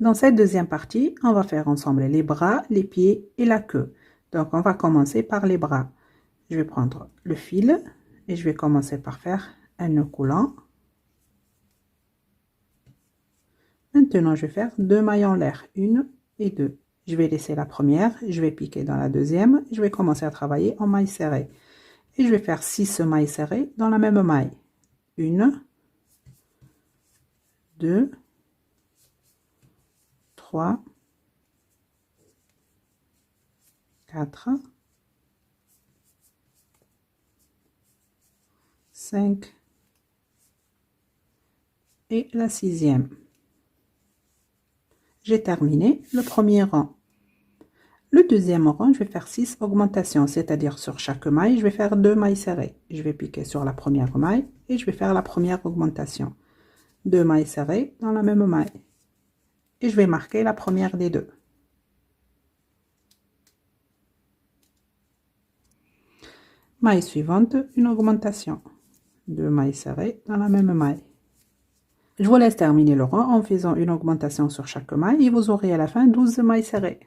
Dans cette deuxième partie, on va faire ensemble les bras, les pieds et la queue. Donc, on va commencer par les bras. Je vais prendre le fil et je vais commencer par faire un nœud coulant. Maintenant, je vais faire 2 mailles en l'air, 1 et 2. Je vais laisser la première, je vais piquer dans la deuxième, je vais commencer à travailler en maille serrée. Et je vais faire 6 mailles serrées dans la même maille. 1, 2, 3, 4, 5 et la 6e. J'ai terminé le premier rang. Le deuxième rang, je vais faire 6 augmentations, c'est-à-dire sur chaque maille, je vais faire 2 mailles serrées. Je vais piquer sur la première maille et je vais faire la première augmentation. 2 mailles serrées dans la même maille. Et je vais marquer la première des deux. Maille suivante, une augmentation. 2 mailles serrées dans la même maille. Je vous laisse terminer le rang en faisant une augmentation sur chaque maille et vous aurez à la fin 12 mailles serrées.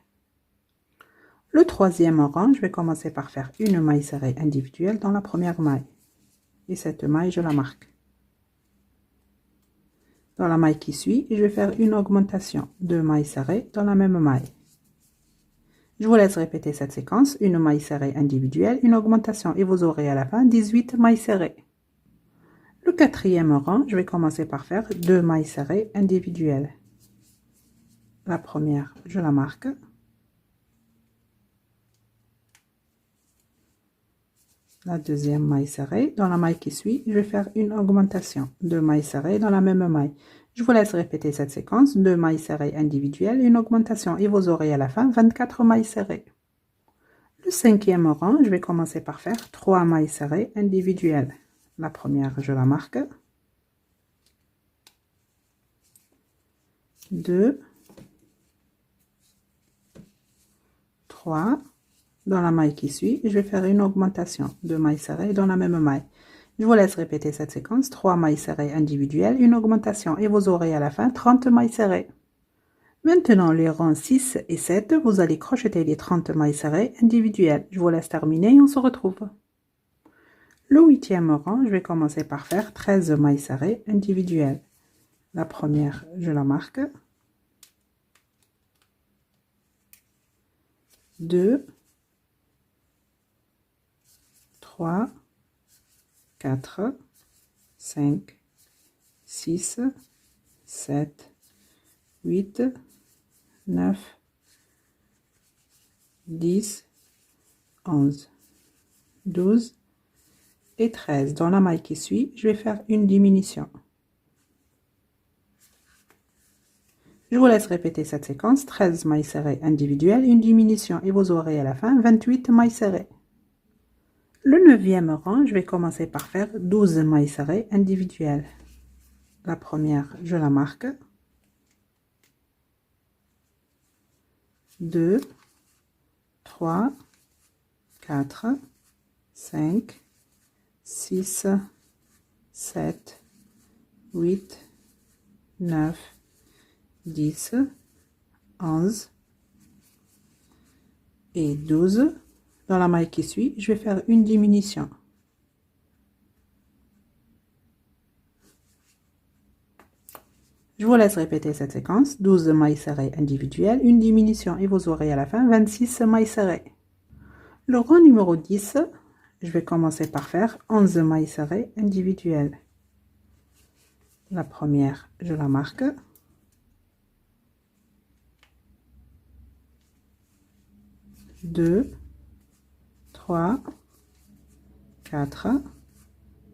Le troisième rang, je vais commencer par faire une maille serrée individuelle dans la première maille. Et cette maille, je la marque. Dans la maille qui suit, je vais faire une augmentation. 2 mailles serrées dans la même maille. Je vous laisse répéter cette séquence, une maille serrée individuelle, une augmentation et vous aurez à la fin 18 mailles serrées. Le quatrième rang, je vais commencer par faire 2 mailles serrées individuelles. La première, je la marque. La deuxième maille serrée. Dans la maille qui suit, je vais faire une augmentation. 2 mailles serrées dans la même maille. Je vous laisse répéter cette séquence, 2 mailles serrées individuelles, une augmentation et vous aurez à la fin 24 mailles serrées. Le cinquième rang, je vais commencer par faire 3 mailles serrées individuelles. La première, je la marque. 2, 3. Dans la maille qui suit, je vais faire une augmentation. 2 mailles serrées dans la même maille. Je vous laisse répéter cette séquence. 3 mailles serrées individuelles, une augmentation et vous aurez à la fin 30 mailles serrées. Maintenant, les rangs 6 et 7, vous allez crocheter les 30 mailles serrées individuelles. Je vous laisse terminer et on se retrouve. Le huitième rang, je vais commencer par faire 13 mailles serrées individuelles. La première, je la marque. 2, 3, 4, 5, 6, 7, 8, 9, 10, 11, 12 et 13. Dans la maille qui suit, je vais faire une diminution. Je vous laisse répéter cette séquence, 13 mailles serrées individuelles, une diminution et vous aurez à la fin 28 mailles serrées. Le neuvième rang, je vais commencer par faire 12 mailles serrées individuelles. La première, je la marque. 2, 3, 4, 5, 6, 7, 8, 9, 10, 11 et 12. Dans la maille qui suit, je vais faire une diminution. Je vous laisse répéter cette séquence, 12 mailles serrées individuelles, une diminution et vous aurez à la fin 26 mailles serrées. Le rang numéro 10, je vais commencer par faire 11 mailles serrées individuelles. La première, je la marque. 2, 3, 4,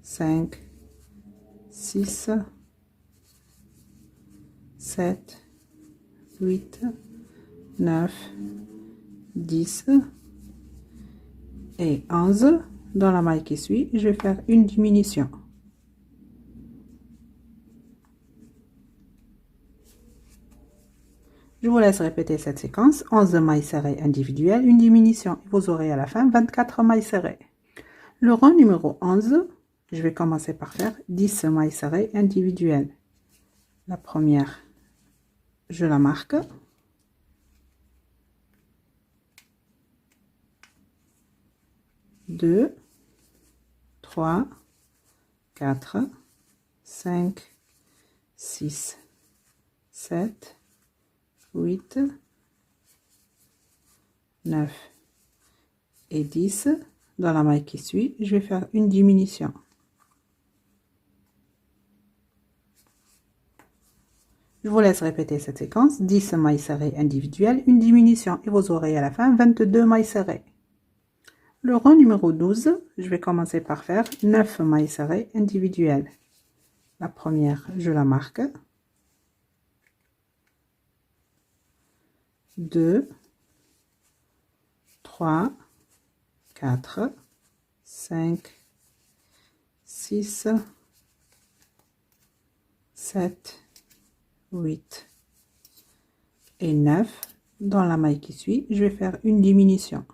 5, 6, 7, 8, 9, 10 et 11. Dans la maille qui suit, je vais faire une diminution. Je vous laisse répéter cette séquence, 11 mailles serrées individuelles, une diminution et vous aurez à la fin 24 mailles serrées. Le rang numéro 11, je vais commencer par faire 10 mailles serrées individuelles. La première, je la marque. 2, 3, 4, 5, 6, 7, 8, 9 et 10. Dans la maille qui suit, je vais faire une diminution. Je vous laisse répéter cette séquence. 10 mailles serrées individuelles, une diminution et vous aurez à la fin 22 mailles serrées. Le rang numéro 12, je vais commencer par faire 9 mailles serrées individuelles. La première, je la marque. 2, 3, 4, 5, 6, 7, 8 et 9. Dans la maille qui suit, je vais faire une diminution.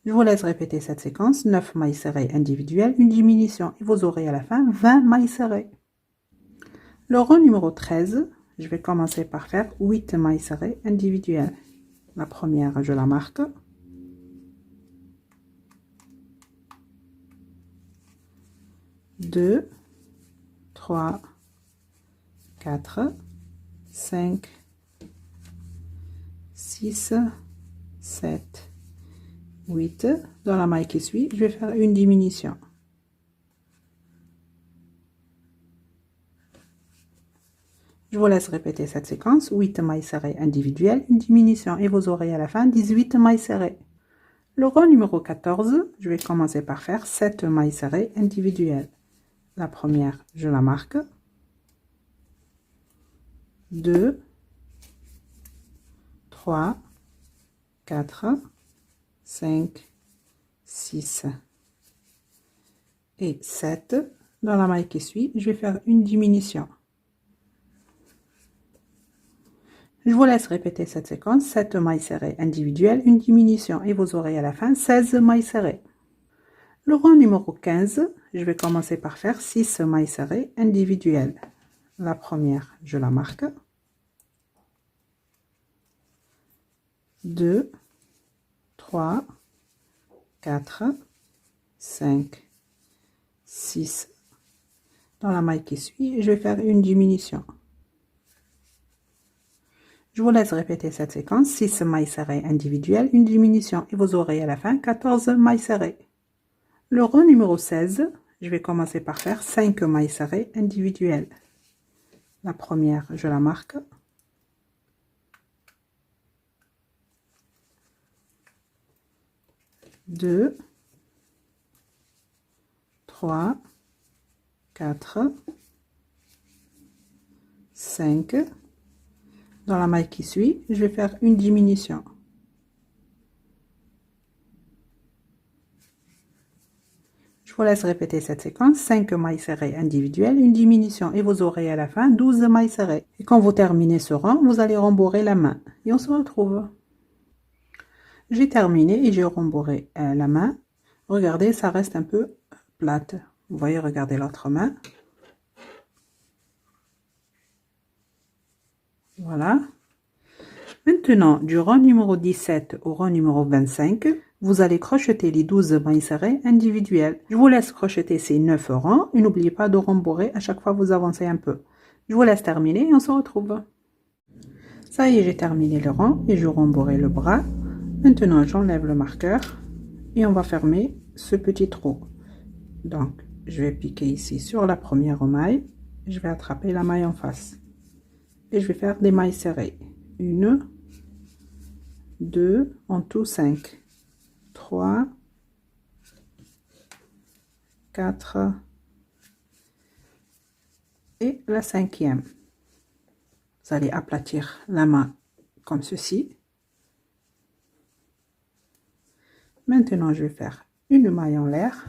Je vous laisse répéter cette séquence. 9 mailles serrées individuelles, une diminution et vous aurez à la fin 20 mailles serrées. Le rang numéro 13, je vais commencer par faire 8 mailles serrées individuelles. La première, je la marque. 2, 3, 4, 5, 6, 7, 8. Dans la maille qui suit, je vais faire une diminution. Je vous laisse répéter cette séquence. 8 mailles serrées individuelles, une diminution et vous aurez à la fin 18 mailles serrées. Le rang numéro 14, je vais commencer par faire 7 mailles serrées individuelles. La première, je la marque. 2, 3, 4, 5, 6 et 7. Dans la maille qui suit, je vais faire une diminution. Je vous laisse répéter cette séquence. 7 mailles serrées individuelles, une diminution et vous aurez à la fin 16 mailles serrées. Le rang numéro 15, je vais commencer par faire 6 mailles serrées individuelles. La première, je la marque. 2, 3, 4, 5, 6. Dans la maille qui suit, je vais faire une diminution. Je vous laisse répéter cette séquence. 6 mailles serrées individuelles, une diminution et vous aurez à la fin 14 mailles serrées. Le rang numéro 16, je vais commencer par faire 5 mailles serrées individuelles. La première, je la marque. 2, 3, 4, 5. Dans la maille qui suit, je vais faire une diminution. Je vous laisse répéter cette séquence. 5 mailles serrées individuelles, une diminution et vous aurez à la fin 12 mailles serrées. Et quand vous terminez ce rang, vous allez rembourrer la main. Et on se retrouve. J'ai terminé et j'ai rembourré la main. Regardez, ça reste un peu plate. Vous voyez, regardez l'autre main. Voilà. Maintenant, du rang numéro 17 au rang numéro 25, vous allez crocheter les 12 mailles serrées individuelles. Je vous laisse crocheter ces 9 rangs et n'oubliez pas de rembourrer à chaque fois que vous avancez un peu. Je vous laisse terminer et on se retrouve. Ça y est, j'ai terminé le rang et je rembourrai le bras. Maintenant, j'enlève le marqueur et on va fermer ce petit trou. Donc, je vais piquer ici sur la première maille. Je vais attraper la maille en face. Et je vais faire des mailles serrées. 1, 2, en tout 5. 3, 4 et la 5e. Vous allez aplatir la main comme ceci. Maintenant, je vais faire une maille en l'air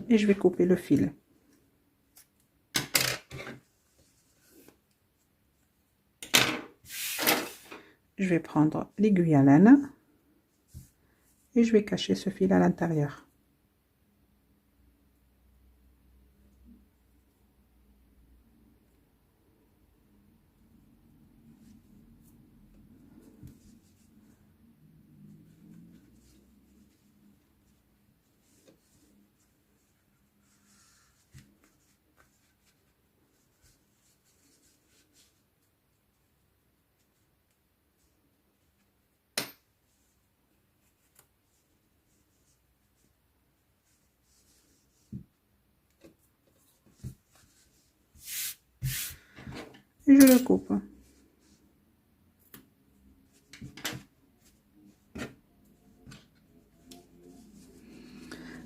et je vais couper le fil. Je vais prendre l'aiguille à laine et je vais cacher ce fil à l'intérieur. et je le coupe.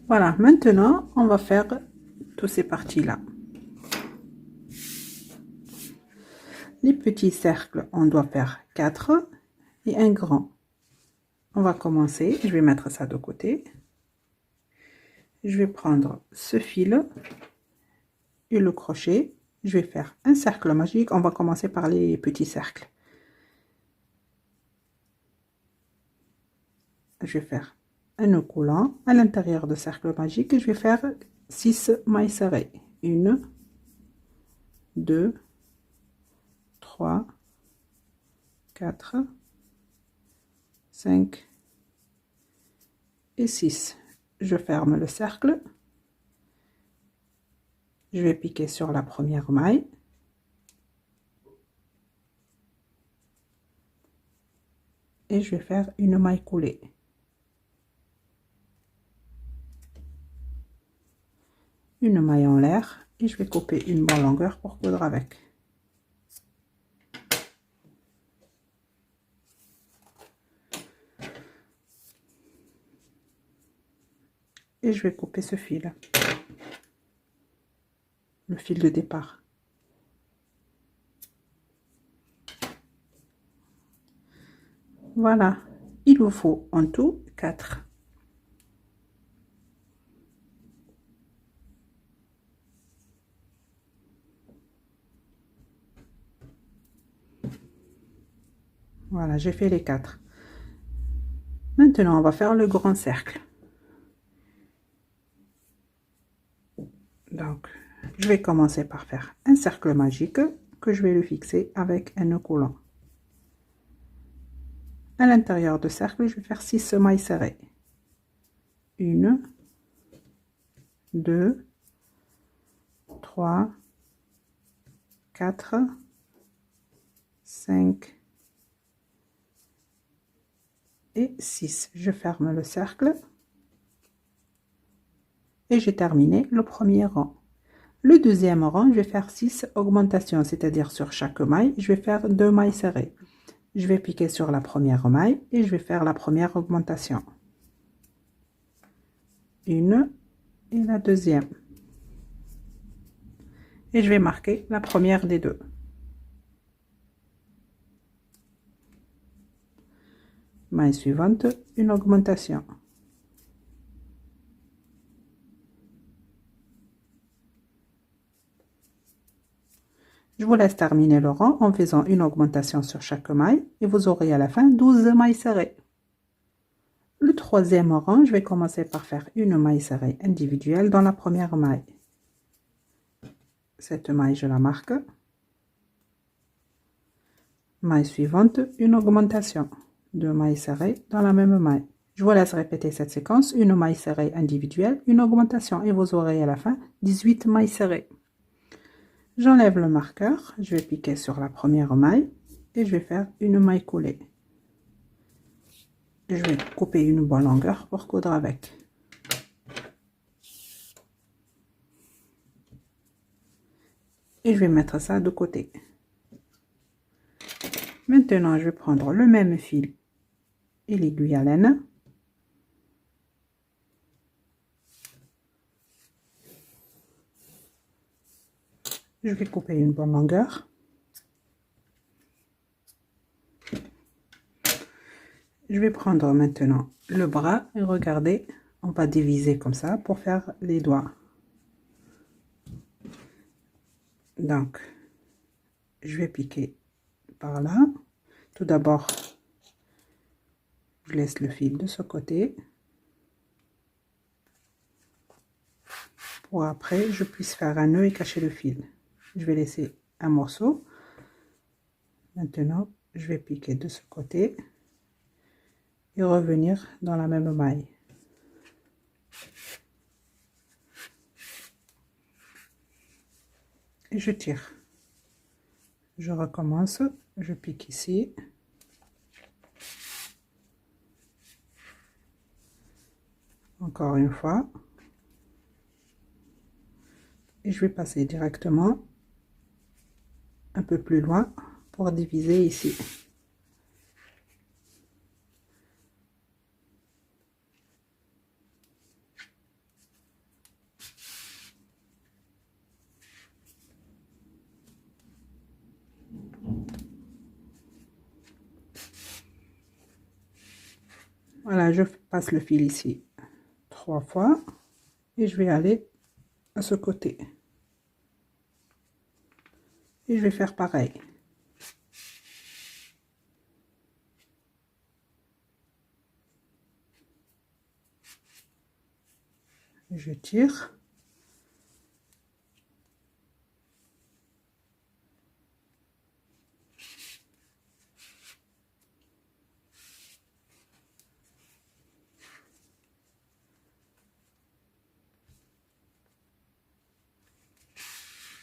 Voilà, maintenant on va faire toutes ces parties-là. Les petits cercles, on doit faire 4 et un grand. On va commencer, je vais mettre ça de côté. Je vais prendre ce fil et le crochet. Je vais faire un cercle magique. On va commencer par les petits cercles. Je vais faire un nœud coulant à l'intérieur de cercle magique. Je vais faire 6 mailles serrées. 1, 2, 3, 4, 5 et 6. Je ferme le cercle. Je vais piquer sur la première maille. Et je vais faire une maille coulée. Une maille en l'air et je vais couper une bonne longueur pour coudre avec. Et je vais couper ce fil, le fil de départ. Voilà, il vous faut en tout 4. Voilà, j'ai fait les 4. Maintenant, on va faire le grand cercle. Donc, je vais commencer par faire un cercle magique que je vais le fixer avec un nœud coulant. À l'intérieur du cercle, je vais faire 6 mailles serrées. 1, 2, 3, 4, 5 et 6. Je ferme le cercle. Et j'ai terminé le premier rang. Le deuxième rang, je vais faire 6 augmentations, c'est-à-dire sur chaque maille, je vais faire 2 mailles serrées. Je vais piquer sur la première maille et je vais faire la première augmentation. Une et la deuxième. Et je vais marquer la première des deux. Maille suivante, une augmentation. Je vous laisse terminer le rang en faisant une augmentation sur chaque maille et vous aurez à la fin 12 mailles serrées. Le troisième rang, je vais commencer par faire une maille serrée individuelle dans la première maille. Cette maille, je la marque. Maille suivante, une augmentation. 2 mailles serrées dans la même maille. Je vous laisse répéter cette séquence, une maille serrée individuelle, une augmentation et vous aurez à la fin 18 mailles serrées. J'enlève le marqueur, je vais piquer sur la première maille et je vais faire une maille coulée. Je vais couper une bonne longueur pour coudre avec. Et je vais mettre ça de côté. Maintenant, je vais prendre le même fil et l'aiguille à laine. Je vais couper une bonne longueur. Je vais prendre maintenant le bras et regardez, on va diviser comme ça pour faire les doigts. Donc, je vais piquer par là. Tout d'abord, je laisse le fil de ce côté. Pour après, je puisse faire un nœud et cacher le fil. Je vais laisser un morceau. Maintenant, je vais piquer de ce côté et revenir dans la même maille. Et je tire. Je recommence, je pique ici. Encore une fois. Et je vais passer directement un peu plus loin pour diviser ici. Voilà, je passe le fil ici 3 fois et je vais aller à ce côté. Et je vais faire pareil. Je tire.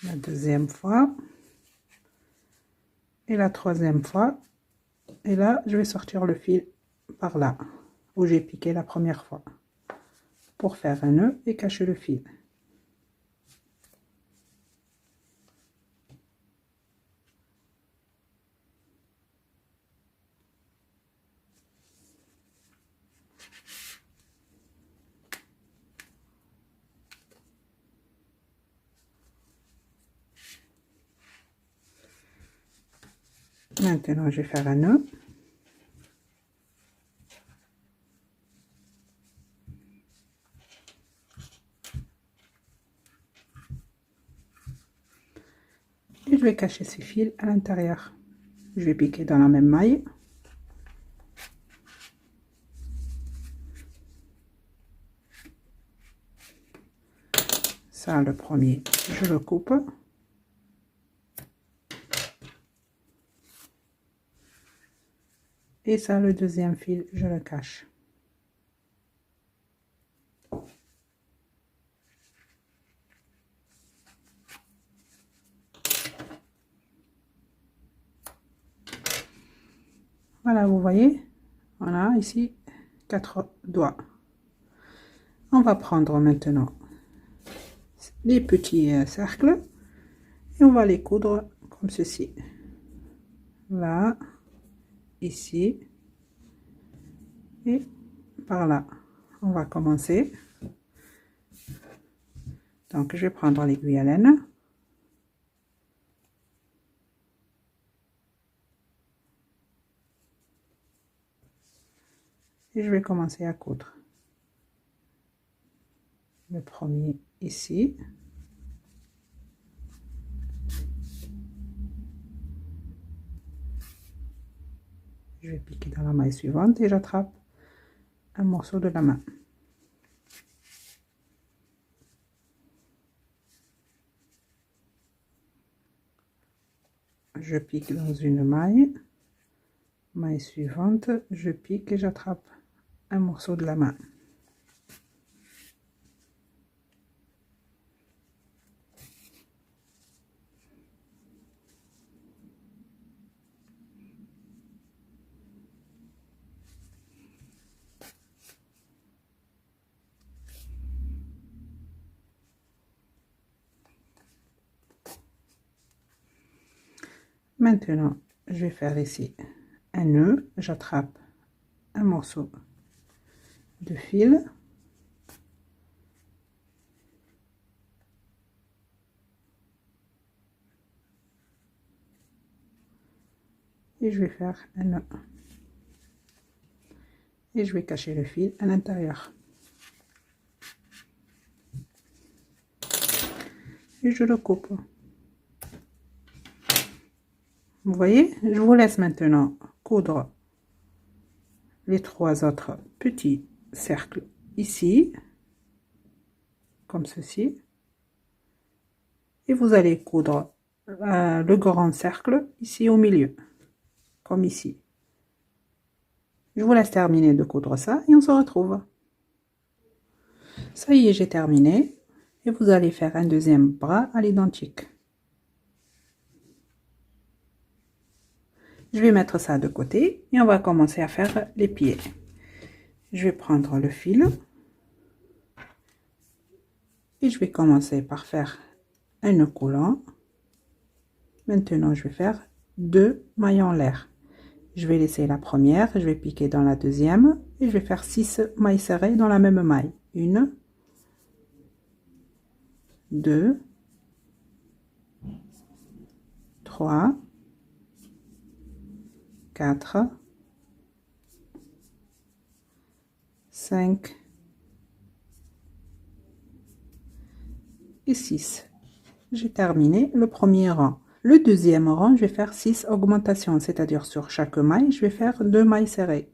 La deuxième fois. Et la troisième fois. Et là, je vais sortir le fil par là, où j'ai piqué la première fois, pour faire un nœud et cacher le fil. Maintenant, je vais faire un nœud. Et je vais cacher ces fils à l'intérieur. Je vais piquer dans la même maille. Ça, le premier, je le coupe. Et ça, le deuxième fil, je le cache. Voilà, vous voyez, on a ici 4 doigts. On va prendre maintenant les petits cercles et on va les coudre comme ceci. Là, ici et par là. On va commencer. Donc, je vais prendre l'aiguille à laine. Et je vais commencer à coudre. Le premier ici. Je vais piquer dans la maille suivante et j'attrape un morceau de la main. Je pique dans une maille suivante, je pique et j'attrape un morceau de la main. Maintenant, je vais faire ici un nœud, j'attrape un morceau de fil. Et je vais faire un nœud. Et je vais cacher le fil à l'intérieur. Et je le coupe. Vous voyez, je vous laisse maintenant coudre les 3 autres petits cercles ici, comme ceci. Et vous allez coudre le grand cercle ici au milieu, comme ici. Je vous laisse terminer de coudre ça et on se retrouve. Ça y est, j'ai terminé. Et vous allez faire un deuxième bras à l'identique. Je vais mettre ça de côté et on va commencer à faire les pieds. Je vais prendre le fil et je vais commencer par faire un nœud coulant. Maintenant, je vais faire 2 mailles en l'air. Je vais laisser la première, je vais piquer dans la deuxième et je vais faire 6 mailles serrées dans la même maille. 1, 2, 3, 4, 5 et 6. J'ai terminé le premier rang. Le deuxième rang, je vais faire 6 augmentations, c'est-à-dire sur chaque maille, je vais faire 2 mailles serrées.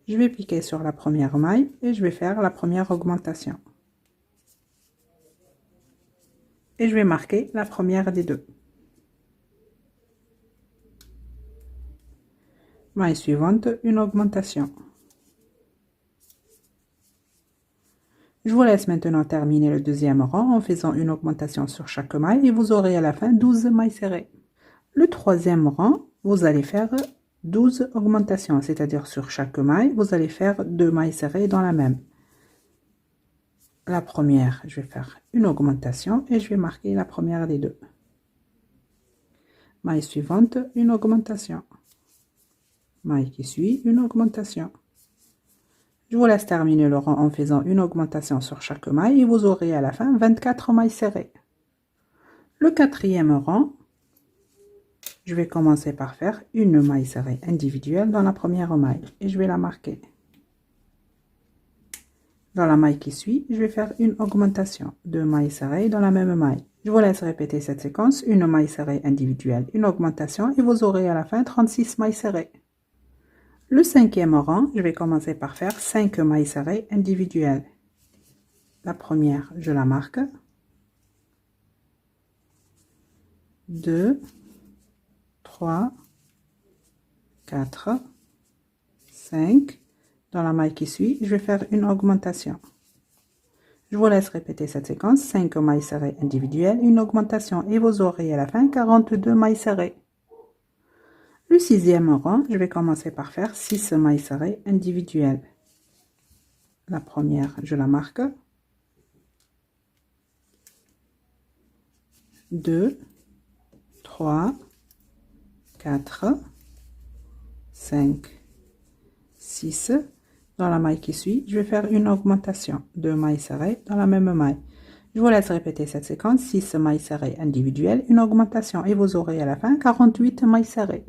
Je vais piquer sur la première maille et je vais faire la première augmentation. Et je vais marquer la première des deux. Maille suivante, une augmentation. Je vous laisse maintenant terminer le deuxième rang en faisant une augmentation sur chaque maille et vous aurez à la fin 12 mailles serrées. Le troisième rang, vous allez faire 12 augmentations, c'est-à-dire sur chaque maille, vous allez faire 2 mailles serrées dans la même. La première, je vais faire une augmentation et je vais marquer la première des deux. Maille suivante, une augmentation. Maille qui suit, une augmentation. Je vous laisse terminer le rang en faisant une augmentation sur chaque maille et vous aurez à la fin 24 mailles serrées. Le quatrième rang, je vais commencer par faire une maille serrée individuelle dans la première maille et je vais la marquer. Dans la maille qui suit, je vais faire une augmentation, 2 mailles serrées dans la même maille. Je vous laisse répéter cette séquence, une maille serrée individuelle, une augmentation et vous aurez à la fin 36 mailles serrées. Le cinquième rang, je vais commencer par faire 5 mailles serrées individuelles. La première, je la marque. 2, 3, 4, 5. Dans la maille qui suit, je vais faire une augmentation. Je vous laisse répéter cette séquence, 5 mailles serrées individuelles, une augmentation et vous aurez à la fin 42 mailles serrées. Le sixième rang, je vais commencer par faire 6 mailles serrées individuelles. La première, je la marque. 2, 3, 4, 5, 6. Dans la maille qui suit, je vais faire une augmentation, 2 mailles serrées dans la même maille. Je vous laisse répéter cette séquence, 6 mailles serrées individuelles, une augmentation et vous aurez à la fin 48 mailles serrées.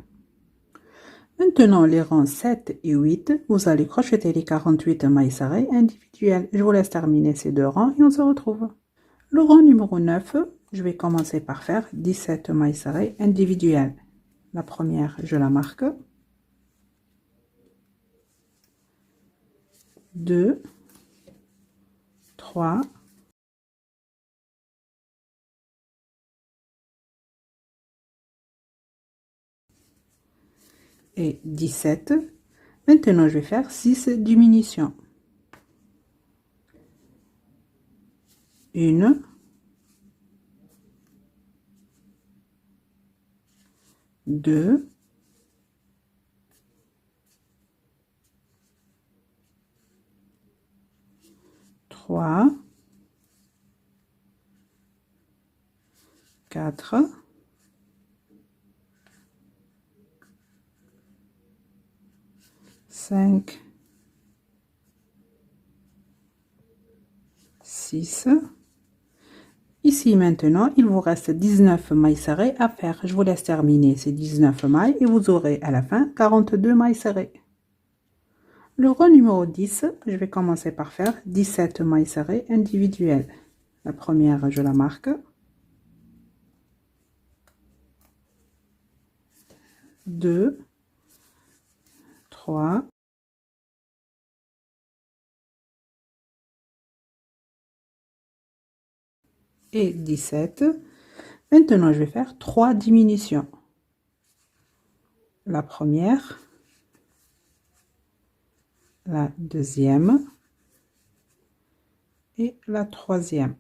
Maintenant, les rangs 7 et 8, vous allez crocheter les 48 mailles serrées individuelles. Je vous laisse terminer ces deux rangs et on se retrouve. Le rang numéro 9, je vais commencer par faire 17 mailles serrées individuelles. La première, je la marque. 2, 3, 17. Maintenant, je vais faire 6 diminutions. 1, 2, 3, 4, 5, 6. Ici maintenant, il vous reste 19 mailles serrées à faire. Je vous laisse terminer ces 19 mailles et vous aurez à la fin 42 mailles serrées. Le rang numéro 10, je vais commencer par faire 17 mailles serrées individuelles. La première, je la marque. 2, 3, 17. Maintenant, je vais faire 3 diminutions. La première, la deuxième et la troisième.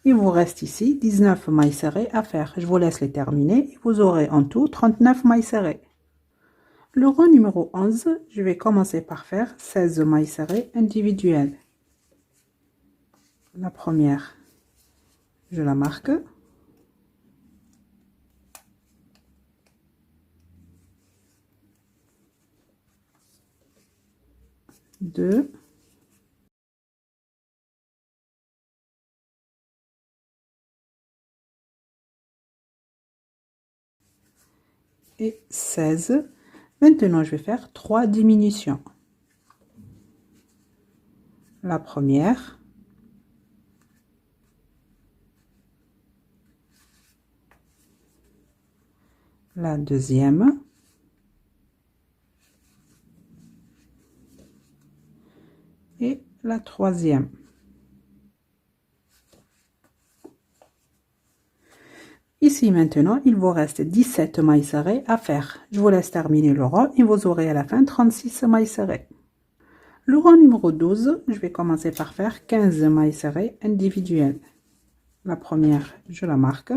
Il vous reste ici 19 mailles serrées à faire. Je vous laisse les terminer et vous aurez en tout 39 mailles serrées. Le rang numéro 11, je vais commencer par faire 16 mailles serrées individuelles. La première, je la marque. 2 et 16. Maintenant, je vais faire 3 diminutions. La première, la deuxième, et la troisième. Ici maintenant, il vous reste 17 mailles serrées à faire. Je vous laisse terminer le rang et vous aurez à la fin 36 mailles serrées. Le rang numéro 12, je vais commencer par faire 15 mailles serrées individuelles. La première, je la marque.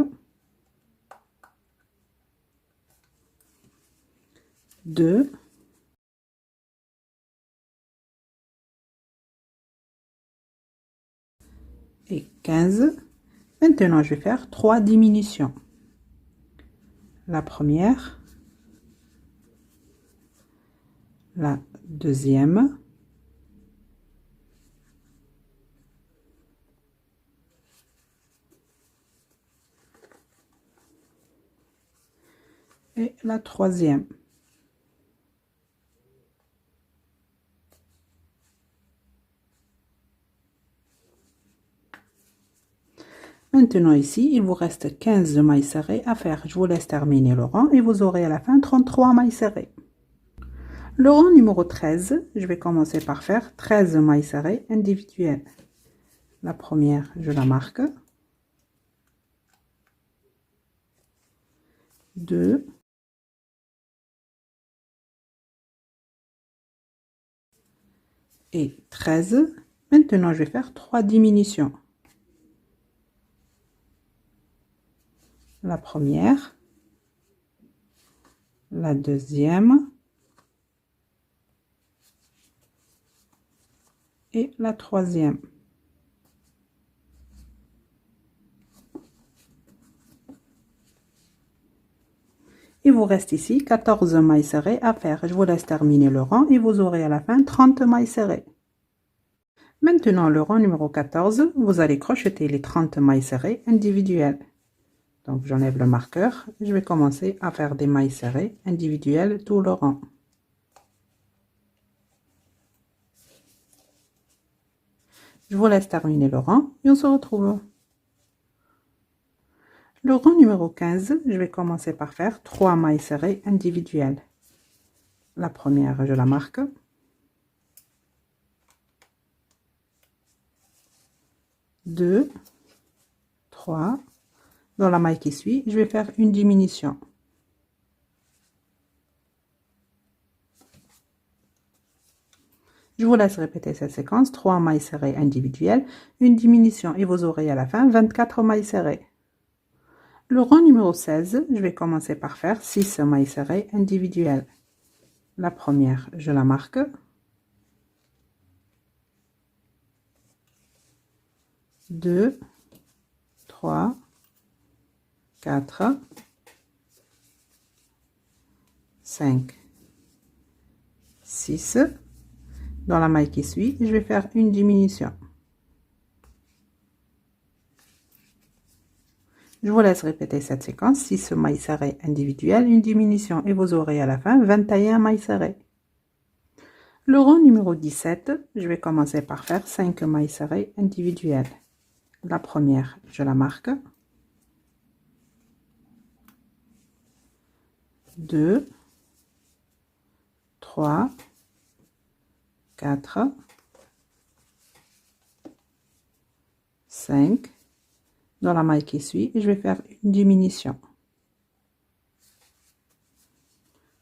2 et 15. Maintenant, je vais faire 3 diminutions. La première, la deuxième, et la troisième. Maintenant ici, il vous reste 15 mailles serrées à faire. Je vous laisse terminer le rang et vous aurez à la fin 33 mailles serrées. Le rang numéro 13, je vais commencer par faire 13 mailles serrées individuelles. La première, je la marque. 2 et 13. Maintenant, je vais faire 3 diminutions. La première, la deuxième et la troisième. Il vous reste ici 14 mailles serrées à faire. Je vous laisse terminer le rang et vous aurez à la fin 30 mailles serrées. Maintenant, le rang numéro 14, vous allez crocheter les 30 mailles serrées individuelles. Donc, j'enlève le marqueur. Je vais commencer à faire des mailles serrées individuelles tout le rang. Je vous laisse terminer le rang et on se retrouve. Le rang numéro 15, je vais commencer par faire 3 mailles serrées individuelles. La première, je la marque. 2, 3. Dans la maille qui suit, je vais faire une diminution. Je vous laisse répéter cette séquence, 3 mailles serrées individuelles, une diminution et vous aurez à la fin 24 mailles serrées. Le rang numéro 16, je vais commencer par faire 6 mailles serrées individuelles. La première, je la marque. 2, 3, 4, 5, 6. Dans la maille qui suit, je vais faire une diminution. Je vous laisse répéter cette séquence, 6 mailles serrées individuelles, une diminution et vous aurez à la fin 21 mailles serrées. Le rang numéro 17, je vais commencer par faire 5 mailles serrées individuelles. La première, je la marque. 2, 3, 4, 5. Dans la maille qui suit, je vais faire une diminution.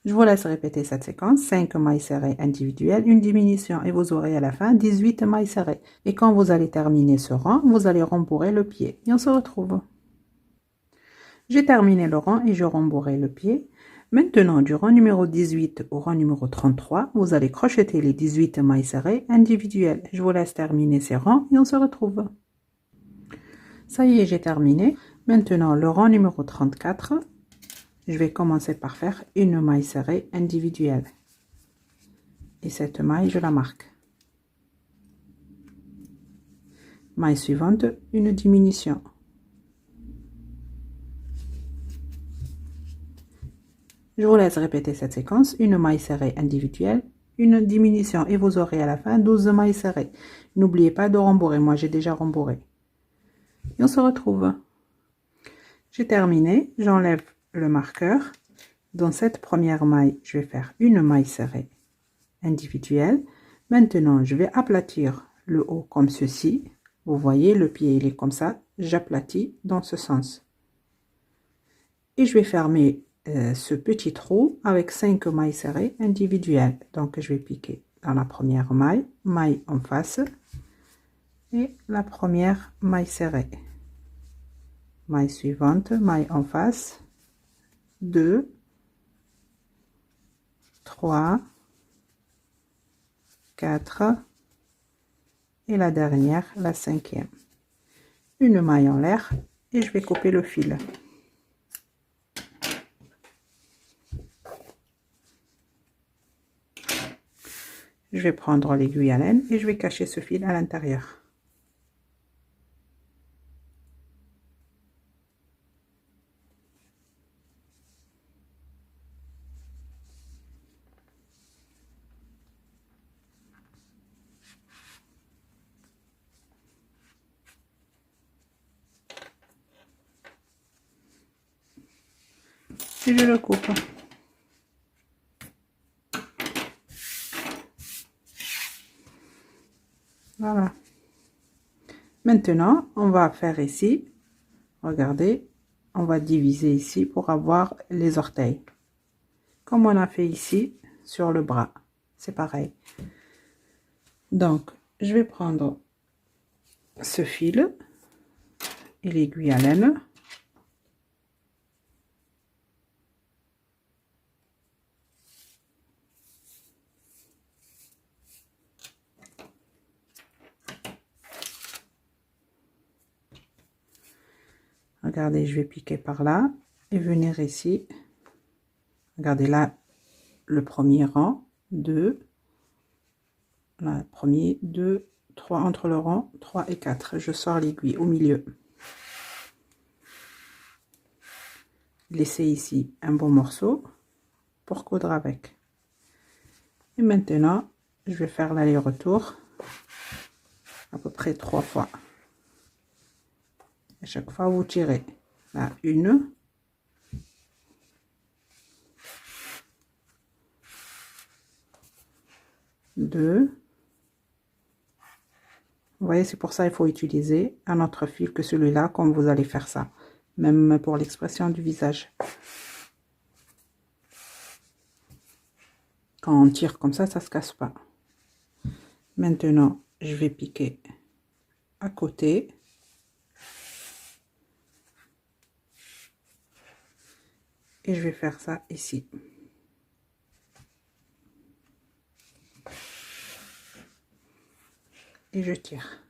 Je vous laisse répéter cette séquence, 5 mailles serrées individuelles, une diminution et vous aurez à la fin 18 mailles serrées. Et quand vous allez terminer ce rang, vous allez rembourrer le pied. Et on se retrouve. J'ai terminé le rang et je rembourrai le pied. Maintenant, du rang numéro 18 au rang numéro 33, vous allez crocheter les 18 mailles serrées individuelles. Je vous laisse terminer ces rangs et on se retrouve. Ça y est, j'ai terminé. Maintenant, le rang numéro 34, je vais commencer par faire une maille serrée individuelle. Et cette maille, je la marque. Maille suivante, une diminution. Je vous laisse répéter cette séquence, une maille serrée individuelle, une diminution et vous aurez à la fin 12 mailles serrées. N'oubliez pas de rembourrer, moi j'ai déjà rembourré. Et on se retrouve. J'ai terminé, j'enlève le marqueur. Dans cette première maille, je vais faire une maille serrée individuelle. Maintenant, je vais aplatir le haut comme ceci. Vous voyez, le pied il est comme ça, j'aplatis dans ce sens. Et je vais fermer ce petit trou avec 5 mailles serrées individuelles. Donc, je vais piquer dans la première maille, maille en face, et la première maille serrée. Maille suivante, maille en face, 2, 3, 4, et la dernière, la 5e. Une maille en l'air et je vais couper le fil. Je vais prendre l'aiguille à laine et je vais cacher ce fil à l'intérieur. Et je le coupe. Voilà. Maintenant, on va faire ici, regardez, on va diviser ici pour avoir les orteils. Comme on a fait ici sur le bras, c'est pareil. Donc, je vais prendre ce fil et l'aiguille à laine. Regardez, je vais piquer par là et venir ici. Regardez là, le premier rang, 2. Là, premier, 2, 3 entre le rang, 3 et 4. Je sors l'aiguille au milieu. Laissez ici un bon morceau pour coudre avec. Et maintenant, je vais faire l'aller-retour à peu près 3 fois. À chaque fois, vous tirez là, 1, 2. Vous voyez, c'est pour ça qu'il faut utiliser un autre fil que celui-là, comme vous allez faire ça. Même pour l'expression du visage. Quand on tire comme ça se casse pas. Maintenant, je vais piquer à côté. Et je vais faire ça ici. Et je tire.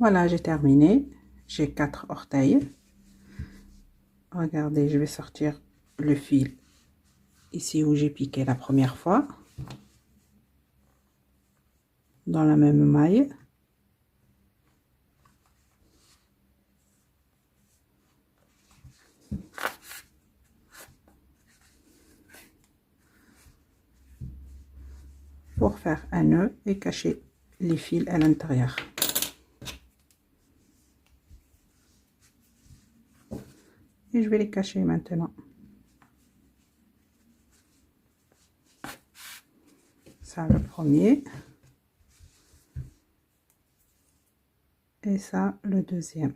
Voilà, j'ai terminé. J'ai 4 orteils. Regardez, je vais sortir le fil ici où j'ai piqué la première fois. Dans la même maille. Pour faire un nœud et cacher les fils à l'intérieur. Et je vais les cacher maintenant. Ça, le premier. Et ça, le deuxième.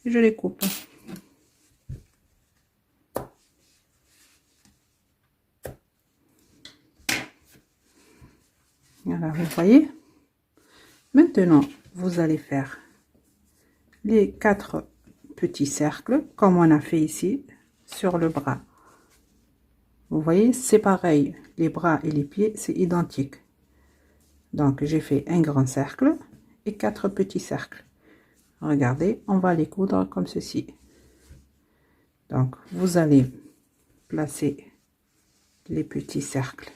Et je les coupe. Voilà, vous voyez. Maintenant, vous allez faire les 4 petits cercles, comme on a fait ici, sur le bras. Vous voyez, c'est pareil. Les bras et les pieds, c'est identique. Donc, j'ai fait un grand cercle et 4 petits cercles. Regardez, on va les coudre comme ceci. Donc, vous allez placer les petits cercles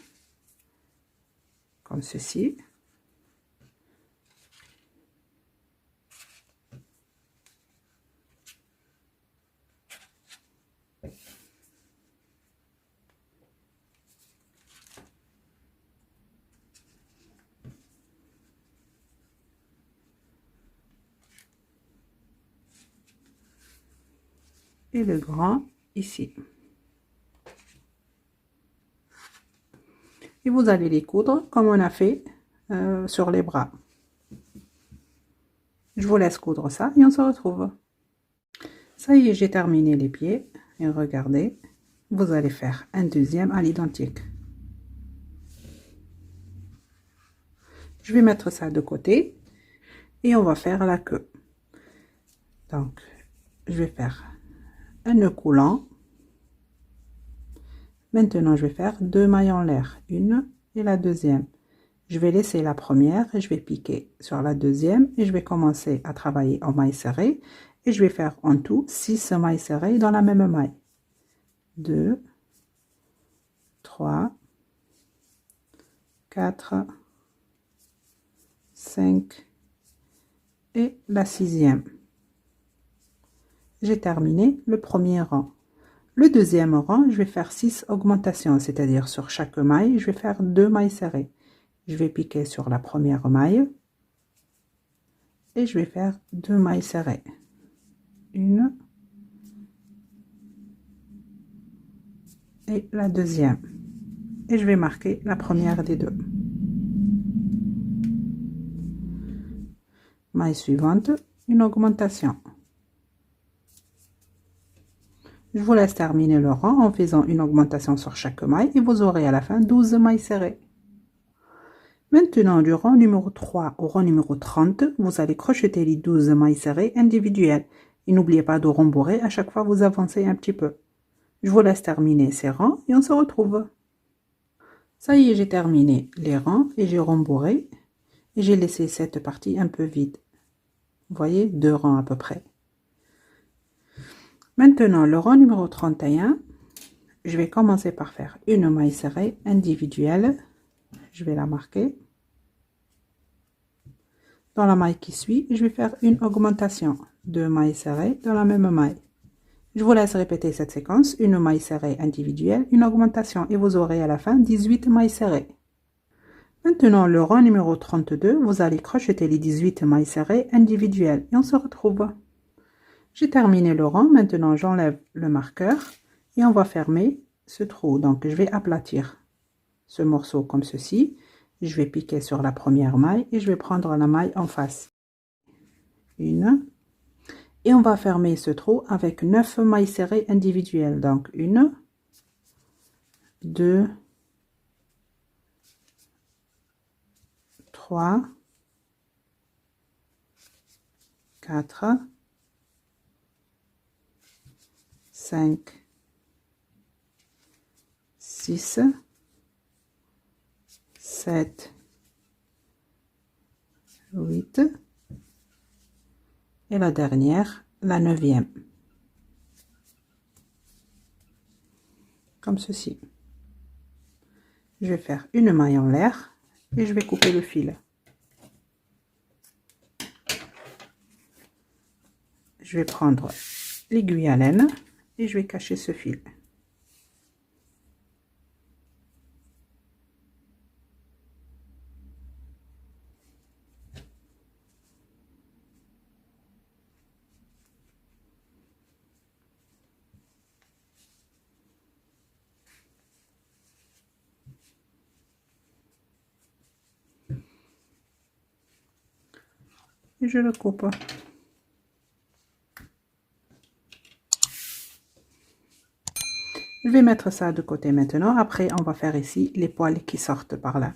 comme ceci. Et le grand ici. Et vous allez les coudre comme on a fait sur les bras. Je vous laisse coudre ça et on se retrouve. Ça y est, j'ai terminé les pieds. Et regardez, vous allez faire un deuxième à l'identique. Je vais mettre ça de côté et on va faire la queue. Donc, je vais faire un nœud coulant. Maintenant, je vais faire 2 mailles en l'air, une et la deuxième. Je vais laisser la première et je vais piquer sur la deuxième et je vais commencer à travailler en maille serrée et je vais faire en tout 6 mailles serrées dans la même maille. 2, 3, 4, 5 et la 6e. J'ai terminé le premier rang. Le deuxième rang, je vais faire 6 augmentations, c'est-à-dire sur chaque maille, je vais faire 2 mailles serrées. Je vais piquer sur la première maille et je vais faire 2 mailles serrées. Une et la deuxième. Et je vais marquer la première des deux. Maille suivante, une augmentation. Je vous laisse terminer le rang en faisant une augmentation sur chaque maille et vous aurez à la fin 12 mailles serrées. Maintenant, du rang numéro 3 au rang numéro 30, vous allez crocheter les 12 mailles serrées individuelles. Et n'oubliez pas de rembourrer à chaque fois que vous avancez un petit peu. Je vous laisse terminer ces rangs et on se retrouve. Ça y est, j'ai terminé les rangs et j'ai rembourré. Et j'ai laissé cette partie un peu vide. Vous voyez, 2 rangs à peu près. Maintenant, le rang numéro 31, je vais commencer par faire une maille serrée individuelle. Je vais la marquer. Dans la maille qui suit, je vais faire une augmentation. 2 mailles serrées dans la même maille. Je vous laisse répéter cette séquence. Une maille serrée individuelle, une augmentation. Et vous aurez à la fin 18 mailles serrées. Maintenant, le rang numéro 32, vous allez crocheter les 18 mailles serrées individuelles. Et on se retrouve. J'ai terminé le rang. Maintenant, j'enlève le marqueur. Et on va fermer ce trou. Donc, je vais aplatir ce morceau comme ceci. Je vais piquer sur la première maille et je vais prendre la maille en face. Une. Et on va fermer ce trou avec 9 mailles serrées individuelles. Donc, 1, 2, 3, 4, 5, 6, 7, 8 et la dernière, la 9e. Comme ceci. Je vais faire une maille en l'air et je vais couper le fil. Je vais prendre l'aiguille à laine et je vais cacher ce fil. Et je le coupe. Je vais mettre ça de côté maintenant. Après, on va faire ici les poils qui sortent par là.